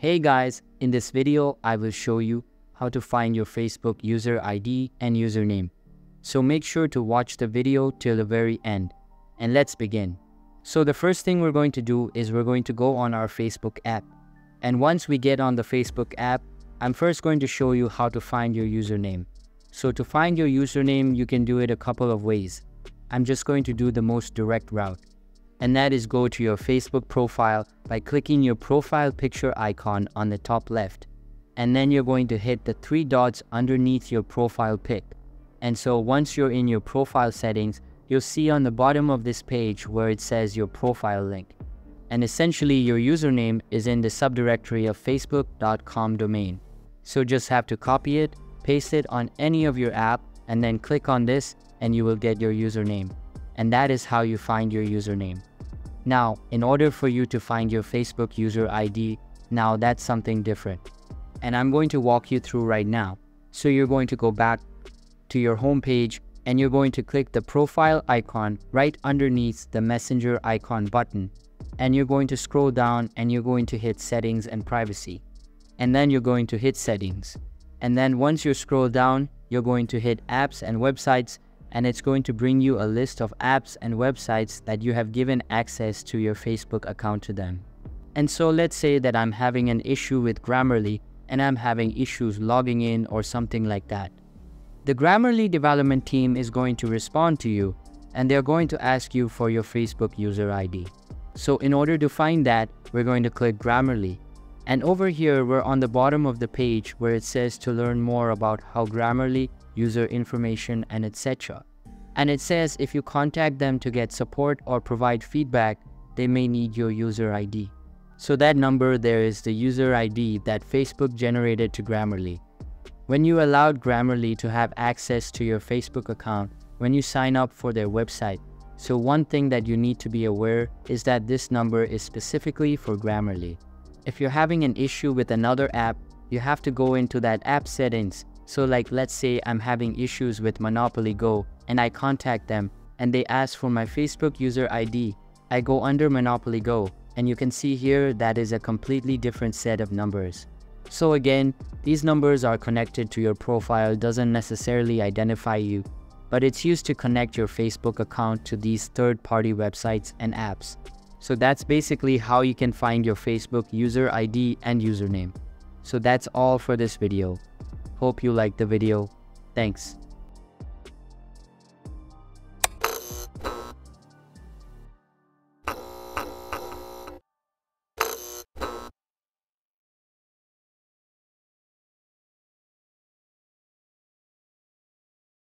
Hey guys, in this video I will show you how to find your Facebook user ID and username. So make sure to watch the video till the very end. And let's begin. So the first thing we're going to do is we're going to go on our Facebook app. And once we get on the Facebook app, I'm first going to show you how to find your username. So to find your username, you can do it a couple of ways. I'm just going to do the most direct route. And that is go to your Facebook profile by clicking your profile picture icon on the top left. And then you're going to hit the three dots underneath your profile pic. And so once you're in your profile settings, you'll see on the bottom of this page where it says your profile link. And essentially your username is in the subdirectory of facebook.com domain. So just have to copy it, paste it on any of your app, and then click on this and you will get your username. And that is how you find your username. Now, in order for you to find your Facebook user ID, now that's something different. And I'm going to walk you through right now. So you're going to go back to your home page and you're going to click the profile icon right underneath the messenger icon button. And you're going to scroll down and you're going to hit settings and privacy. And then you're going to hit settings. And then once you scroll down, you're going to hit apps and websites, and it's going to bring you a list of apps and websites that you have given access to your Facebook account to them. And so let's say that I'm having an issue with Grammarly and I'm having issues logging in or something like that. The Grammarly development team is going to respond to you and they're going to ask you for your Facebook user ID. So in order to find that, we're going to click Grammarly. And over here, we're on the bottom of the page where it says to learn more about how Grammarly, user information, and etc. And it says if you contact them to get support or provide feedback, they may need your user ID. So that number there is the user ID that Facebook generated to Grammarly. When you allowed Grammarly to have access to your Facebook account when you sign up for their website, so one thing that you need to be aware is that this number is specifically for Grammarly. If you're having an issue with another app, you have to go into that app settings. So like let's say I'm having issues with Monopoly Go and I contact them and they ask for my Facebook user ID. I go under Monopoly Go and you can see here that is a completely different set of numbers. So again, these numbers are connected to your profile, doesn't necessarily identify you, but it's used to connect your Facebook account to these third-party websites and apps. So that's basically how you can find your Facebook user ID and username. So that's all for this video. Hope you liked the video. Thanks.